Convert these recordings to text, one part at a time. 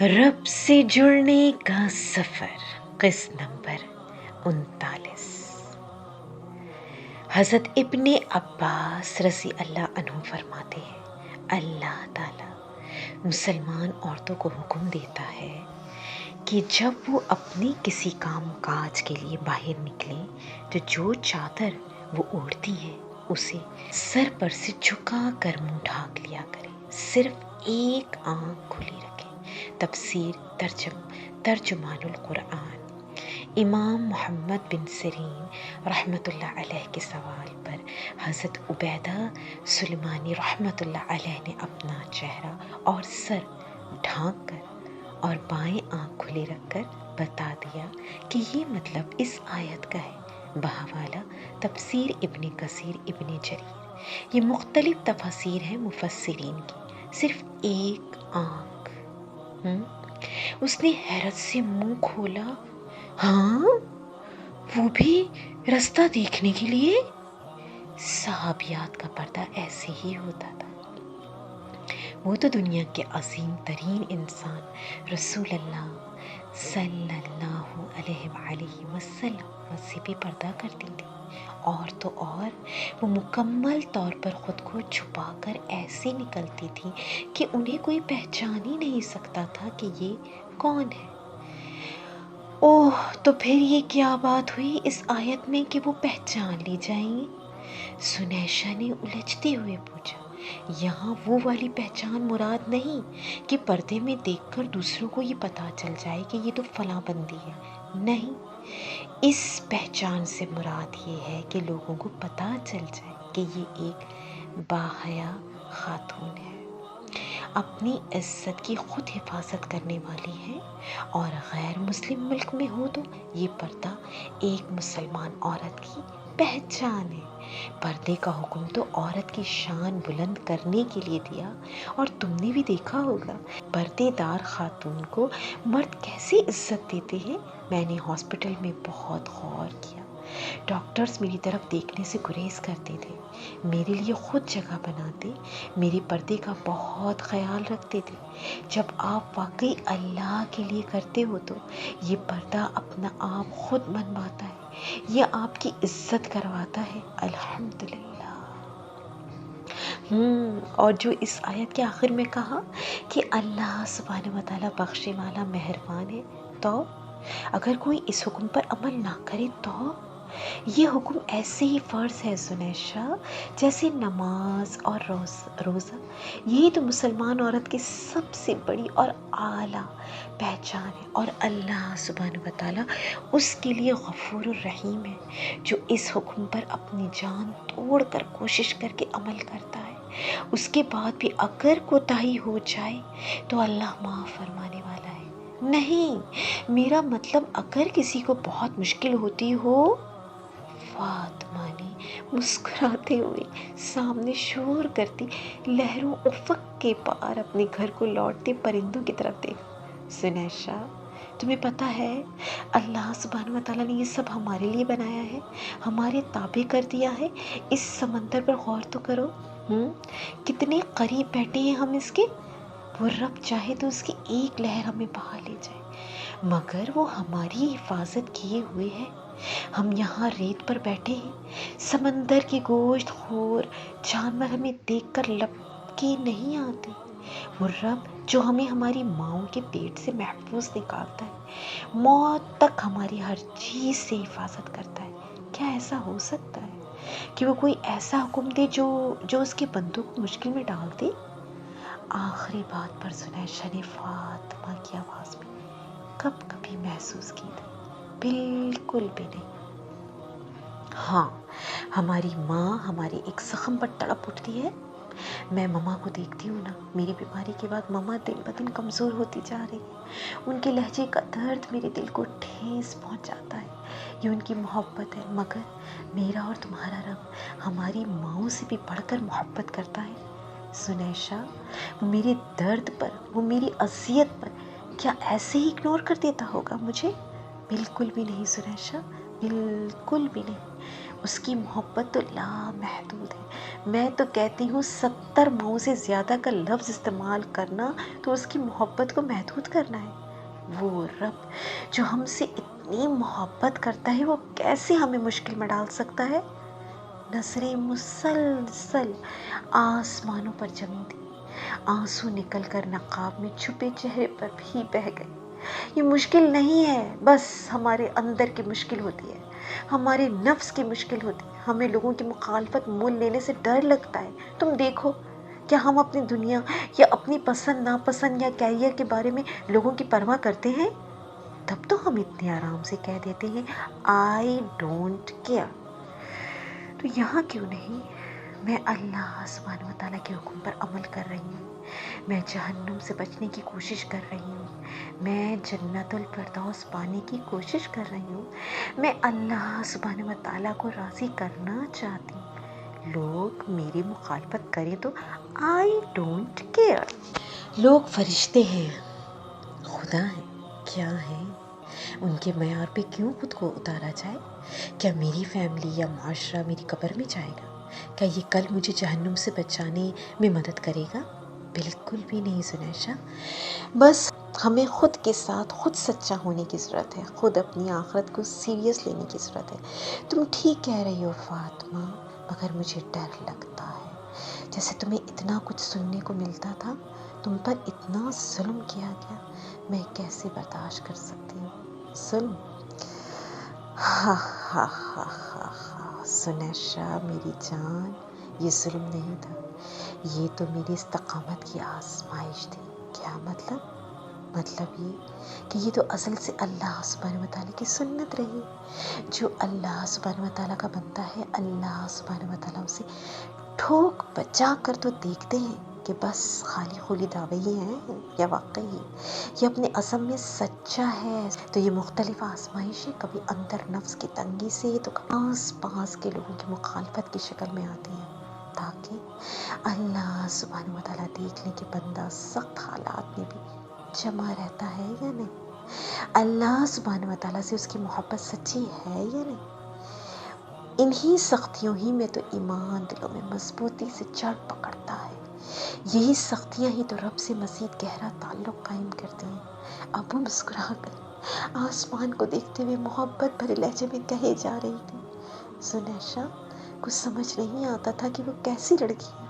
रब से जुड़ने का सफ़र किस्त नंबर 39। हज़रत इब्ने अब्बास रज़ी अल्लाह अन्हु फरमाते हैं, अल्लाह ताला मुसलमान औरतों को हुक्म देता है कि जब वो अपनी किसी काम काज के लिए बाहर निकले तो जो चादर वो ओढ़ती है उसे सर पर से झुका कर मुंह ढाक लिया करे, सिर्फ एक आँख खुली रखे। तफसीर तर्जुमानुल कुरान। इमाम मोहम्मद बिन सिरीन रहमतुल्लाह अलैह के सवाल पर हज़रत उबैदा सुलेमानी रहमतुल्लाह अलैह ने अपना चेहरा और सर ढांक कर और बाएं आँख खुली रखकर बता दिया कि ये मतलब इस आयत का है। बहावाला तफसीर इब्ने कसीर इब्ने जरीर। ये मुख्तलिफ तफसीर हैं मुफस्सिरीन की। सिर्फ एक आँख। उसने हैरत से मुंह खोला। हाँ, वो भी रास्ता देखने के लिए? सहाबियात का पर्दा ऐसे ही होता था। वो तो दुनिया के अजीम तरीन इंसान रसूलुल्लाह सल्लल्लाहु अलैहि वसल्लम से भी पर्दा करती थी। और तो और वो मुकम्मल तौर पर ख़ुद को छुपाकर ऐसे निकलती थी कि उन्हें कोई पहचान ही नहीं सकता था कि ये कौन है। ओह, तो फिर ये क्या बात हुई इस आयत में कि वो पहचान ली जाएंगी? सुनैशा ने उलझते हुए पूछा। यहाँ वो वाली पहचान मुराद नहीं कि पर्दे में देखकर दूसरों को ये पता चल जाए कि ये तो फलां बंदी है। नहीं, इस पहचान से मुराद ये है कि लोगों को पता चल जाए कि ये एक बाहया खातून है, अपनी इज्जत की खुद हिफाजत करने वाली है। और गैर मुस्लिम मुल्क में हो तो ये पर्दा एक मुसलमान औरत की पहचान है। पर्दे का हुक्म तो औरत की शान बुलंद करने के लिए दिया। और तुमने भी देखा होगा पर्देदार खातून को मर्द कैसी इज्जत देते हैं। मैंने हॉस्पिटल में बहुत गौर किया। डॉक्टर्स मेरी तरफ देखने से गुरेज करते थे, मेरे लिए खुद जगह बनाते, मेरे पर्दे का बहुत ख्याल रखते थे। जब आप वाकई अल्लाह के लिए करते हो तो ये पर्दा अपना आप खुद मनवाता है, ये आपकी इज्जत करवाता है। अल्हम्दुलिल्लाह। और जो इस आयत के आखिर में कहा कि अल्लाह सुब्हानहू व तआला बख्शने वाला मेहरबान है, तो अगर कोई इस हुक्म पर अमल ना करे तो ये हुक्म ऐसे ही फ़र्ज है सुनैशा, जैसे नमाज और रोज़ा। यही तो मुसलमान औरत की सबसे बड़ी और आला पहचान है। और अल्लाह सुब्हानहू व तआला उसके लिए गफूर रहीम है, जो इस हुक्म पर अपनी जान तोड़ कर कोशिश करके अमल करता है। उसके बाद भी अगर कोताही हो जाए तो अल्लाह माफ़ फरमाने वाला है। नहीं, मेरा मतलब अगर किसी को बहुत मुश्किल होती हो। फातिमा ने मुस्कुराते हुए सामने शोर करती लहरों उफ़क़ के पार अपने घर को लौटते परिंदों की तरफ देखा। सुनैशा, तुम्हें पता है अल्लाह सुब्हानहू व तआला ने ये सब हमारे लिए बनाया है, हमारे ताबे कर दिया है। इस समंदर पर गौर तो करो, कितने करीब बैठे हैं हम इसके। वो रब चाहे तो उसकी एक लहर हमें बहा ले जाए, मगर वो हमारी हिफाजत किए हुए है। हम यहाँ रेत पर बैठे हैं, समंदर के गोश्त खोर जानवर हमें देखकर लपके नहीं आते। वो रब जो हमें हमारी माँओं के पेट से महफूज निकालता है, मौत तक हमारी हर चीज़ से हिफाजत करता है। क्या ऐसा हो सकता है कि वो कोई ऐसा हुक्म दे जो उसके बंदों को मुश्किल में डाल दे? आखिरी बात पर सुनैशा ने फातिमा की आवाज़ में कब कभी महसूस की थी? बिल्कुल भी नहीं। हाँ, हमारी माँ हमारे एक ज़ख्म पर तड़प उठती है। मैं मम्मा को देखती हूँ ना, मेरी बीमारी के बाद मम्मा दिन ब दिन कमज़ोर होती जा रही है। उनके लहजे का दर्द मेरे दिल को ठेस पहुँचाता है। ये उनकी मोहब्बत है, मगर मेरा और तुम्हारा रब हमारी माँओं से भी बढ़कर मोहब्बत करता है। सुनैशा, वो मेरे दर्द पर, वो मेरी अज़ियत पर क्या ऐसे ही इग्नोर कर देता होगा मुझे? बिल्कुल भी नहीं सुनैशा, बिल्कुल भी नहीं। اس کی محبت تو لامحدود ہے۔ میں تو کہتی ہوں 70 ماؤں سے زیادہ کا لفظ استعمال کرنا تو اس کی محبت کو محدود کرنا ہے۔ وہ رب جو ہم سے اتنی محبت کرتا ہے وہ کیسے ہمیں مشکل میں ڈال سکتا ہے؟ نظریں مسلسل آسمانوں پر جمی تھی، آنسو نکل کر نقاب میں چھپے چہرے پر بھی بہہ گئے۔ یہ مشکل نہیں ہے، بس ہمارے اندر کی مشکل ہوتی ہے، ہمارے نفس کی مشکل ہوتی ہے۔ ہمیں لوگوں کی مخالفت مول لینے سے ڈر لگتا ہے۔ تم دیکھو، کیا ہم اپنی دنیا یا اپنی پسند ناپسند یا کیریئر کے بارے میں لوگوں کی پرواہ کرتے ہیں؟ تب تو ہم اتنے آرام سے کہہ دیتے ہیں آئی ڈونٹ کیئر۔ تو یہاں کیوں نہیں؟ میں اللہ سبحانہ و تعالیٰ کے حکم پر عمل کر رہی ہوں، میں جہنم سے بچنے کی کوشش کر رہی ہوں، میں جنت الفردوس پانے کی کوشش کر رہی ہوں، میں اللہ سبحانہ و تعالیٰ کو راضی کرنا چاہتی ہوں۔ لوگ میری مخالفت کریں تو آئی ڈونٹ کیئر۔ لوگ فرشتے ہیں، خدا ہے، کیا ہے؟ ان کے معیار پہ کیوں خود کو اتارا جائے؟ کیا میری فیملی یا معاشرہ میری قبر میں جائے گا؟ کیا یہ کل مجھے جہنم سے بچانے میں مدد کرے گا؟ بالکل بھی نہیں زنیشہ۔ بس ہمیں خود کے ساتھ خود سچا ہونے کی ضرورت ہے، خود اپنی آخرت کو سیریس لینے کی ضرورت ہے۔ تم ٹھیک کہہ رہی ہو فاطمہ، مگر مجھے ڈر لگتا ہے۔ جیسے تمہیں اتنا کچھ سننے کو ملتا تھا، تم پر اتنا ظلم کیا گیا، میں کیسے برداشت کر سکتی ہوں؟ ظلم؟ ہاں ہاں ہاں ہاں ہاں سنیشا میری جان، یہ ظلم نہیں تھا، یہ تو میری استقامت کی آزمائش تھی۔ کیا مطلب؟ مطلب یہ کہ یہ تو اصل سے اللہ سبحانہ و تعالیٰ کی سنت رہی۔ جو اللہ سبحانہ و تعالیٰ کا بنتا ہے، اللہ سبحانہ و تعالیٰ اسے ٹھوک بجا کر تو دیکھتے ہیں کہ بس خالی خولی دعوے ہی ہیں یا واقعی یہ اپنے عزم میں سچا ہے۔ تو یہ مختلف آزمائشیں کبھی اندر نفس کی تنگی سے تو آس پاس کے لوگوں کی مخالفت کی شکل میں آتی ہیں، تاکہ اللہ سبحانہ و تعالیٰ دیکھ لیں کہ بندہ سخت حالات میں بھی جمع رہتا ہے یا نہیں، اللہ سبحانہ و تعالیٰ سے اس کی محبت سچی ہے یا نہیں۔ انہی سختیوں ہی میں تو ایمان دلوں میں مضبوطی سے جڑ پکڑتا ہے، یہی سختیاں ہی تو رب سے مزید گہرا تعلق قائم کرتی ہیں۔ اب وہ مسکرا کر آسمان کو دیکھتے ہوئے محبت بھرے لہجے میں کہے جا رہی تھی، زنیشا کچھ سمجھ نہیں آتا تھا کہ وہ کیسی لڑکی ہے۔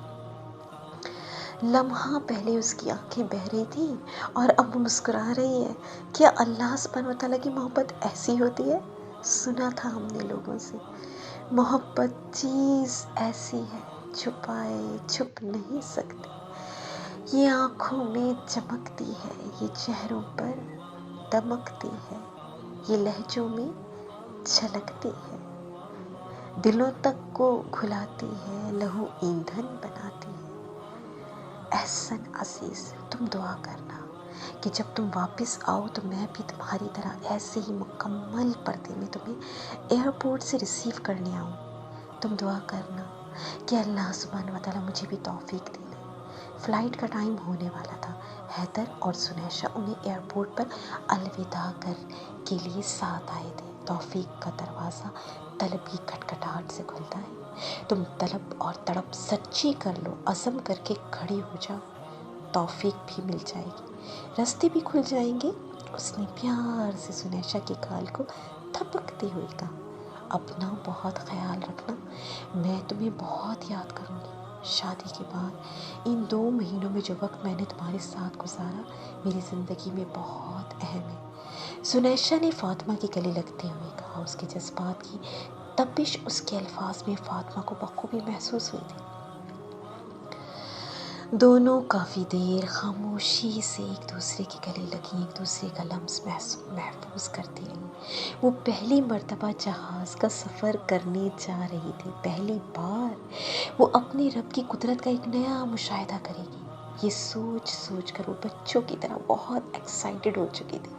لمحہ پہلے اس کی آنکھیں بہہ رہی تھیں اور اب وہ مسکرا رہی ہے۔ کیا اللہ سبحانہ و تعالیٰ کی محبت ایسی ہوتی ہے؟ سنا تھا ہم نے لوگوں سے، محبت چیز ایسی ہے چھپائے چھپ نہیں سکتی، یہ آنکھوں میں چمکتی ہے، یہ چہروں پر دمکتی ہے، یہ لہجوں میں جھلکتی ہے، دلوں تک کو گھلاتی ہے، لہو ایندھن بناتی ہے۔ احسن عزیز، تم دعا کرنا کہ جب تم واپس آؤ تو میں بھی تمہاری طرح ایسے ہی مکمل پردے میں تمہیں ایئرپورٹ سے ریسیو کرنے آؤں۔ تم دعا کرنا کہ اللہ سبحانہ و تعالیٰ مجھے بھی توفیق دے دے۔ فلائٹ کا ٹائم ہونے والا تھا، حیدر اور سنیشا انہیں ایئرپورٹ پر الوداع کے لیے ساتھ آئے تھے۔ توفیق کا دروازہ طلب کی کھٹکھٹاہٹ سے کھلتا ہے۔ تم طلب اور تڑپ سچی کر لو، عزم کر کے کھڑی ہو جاؤ، توفیق بھی مل جائے گی، راستے بھی کھل جائیں گے۔ اس نے پیار سے سنیشا کے گال کو تھپکتے ہوئے کہا، اپنا بہت خیال رکھنا، میں تمہیں بہت یاد کروں گی۔ شادی کے بعد ان 2 مہینوں میں جو وقت میں نے تمہارے ساتھ گزارا میری زندگی میں بہت اہم ہے۔ سنیشا نے فاطمہ کے گلے لگتے ہوئے کہا، اس کے جذبات کی تپش اس کے الفاظ میں فاطمہ کو بخوبی محسوس ہوئی تھی۔ دونوں کافی دیر خاموشی سے ایک دوسرے کے گلے لگیں، ایک دوسرے کا لمس محفوظ کرتی رہیں۔ وہ پہلی مرتبہ جہاز کا سفر کرنے جا رہی تھی، پہلی بار وہ اپنے رب کی قدرت کا ایک نیا مشاہدہ کرے گی۔ یہ سوچ سوچ کر وہ بچوں کی طرح بہت ایکسائٹڈ ہو چکی تھی۔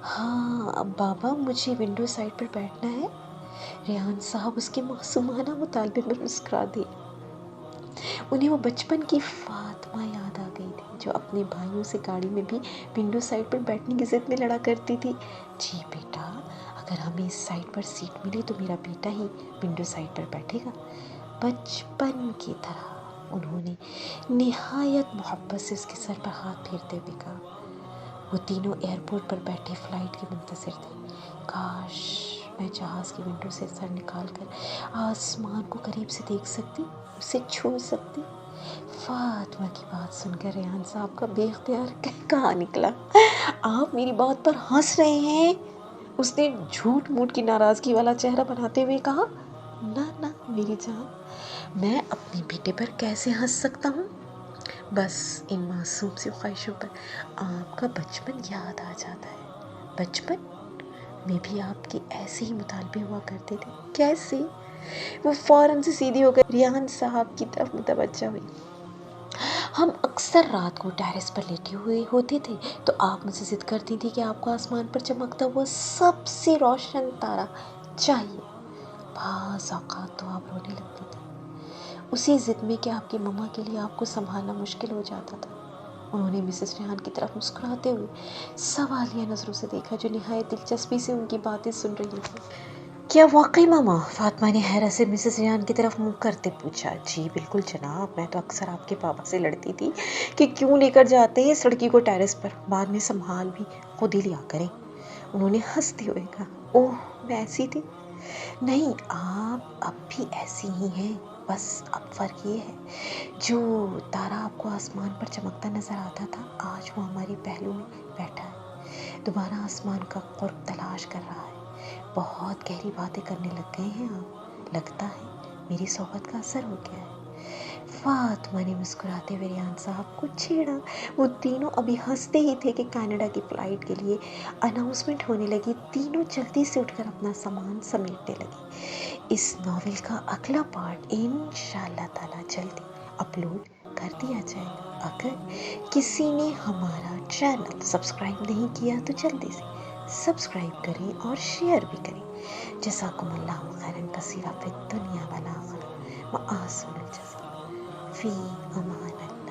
ہاں بابا، مجھے ونڈو سائڈ پر بیٹھنا ہے۔ ریحان صاحب اس کے معصومانہ مطالبے پر مسکرا دیے۔ انہیں وہ بچپن کی فاطمہ یاد آ گئی تھی جو اپنے بھائیوں سے گاڑی میں بھی ونڈو سائڈ پر بیٹھنے کی ضد میں لڑا کرتی تھی۔ جی بیٹا، अगर हमें इस साइड पर सीट मिली तो मेरा बेटा ही विंडो साइड पर बैठेगा। बचपन की तरह उन्होंने निहायत मोहब्बत से उसके सर पर हाथ फेरते हुए कहा। वो तीनों एयरपोर्ट पर बैठे फ़्लाइट के मुंतज़िर थे। काश मैं जहाज़ की विंडो से सर निकाल कर आसमान को करीब से देख सकती, उसे छू सकती। फातिमा की बात सुनकर रेहान साहब का बेख्तियार कहाँ निकला। आप मेरी बात पर हंस रहे हैं? उसने झूठ मूठ की नाराज़गी वाला चेहरा बनाते हुए कहा। ना ना मेरी जान, मैं अपने बेटे पर कैसे हंस सकता हूँ? बस इन मासूम सी ख्वाहिशों पर आपका बचपन याद आ जाता है। बचपन में भी आपके ऐसे ही मुतालबे हुआ करते थे। कैसे? वो फ़ौरन से सीधी होकर रेहान साहब की तरफ मुतवज्जा हुई। हम अक्सर रात को टेरेस पर लेटे हुए होते थे तो आप मुझसे ज़िद करती थी कि आपको आसमान पर चमकता हुआ सबसे रोशन तारा चाहिए। बाज़ औक़ात तो आप रोने लगते थे उसी ज़िद में कि आपकी मम्मा के लिए आपको संभालना मुश्किल हो जाता था। उन्होंने मिसेस रेहान की तरफ मुस्कुराते हुए सवालिया नज़रों से देखा जो निहायत दिलचस्पी से उनकी बातें सुन रही थी। क्या वाकई मामा? फातिमा ने हैरत से मिसेस रेहान की तरफ मुंह करते पूछा। जी बिल्कुल जनाब, मैं तो अक्सर आपके पापा से लड़ती थी कि क्यों लेकर जाते हैं इस लड़की को टेरेस पर, बाद में संभाल भी खुद ही लिया करें। उन्होंने हंसते हुए कहा। ओह, मैं ऐसी थी? नहीं, आप अब भी ऐसी ही हैं, बस अब फ़र्क ये है जो तारा आपको आसमान पर चमकता नज़र आता था आज वो हमारे पहलू में बैठा है, दोबारा आसमान का कुर्ब तलाश कर रहा है। बहुत गहरी बातें करने लग गए हैं आप, लगता है मेरी सोहबत का असर हो गया है। फातिमा ने मुस्कुराते हुए रेहान साहब को छेड़ा। वो तीनों अभी हंसते ही थे कि कनाडा की फ़्लाइट के लिए अनाउंसमेंट होने लगी। तीनों जल्दी से उठकर अपना सामान समेटने लगे। इस नॉवेल का अगला पार्ट इंशाअल्लाह ताला जल्दी अपलोड कर दिया जाएगा। अगर किसी ने हमारा चैनल सब्सक्राइब नहीं किया तो जल्दी से सब्सक्राइब करें और शेयर भी करें। जज़ाकुमुल्लाहु खैरन कसीरा फिद दुनिया वल आखिरह व आसिमुल जज़ा फ़ी अमान अल्लाह।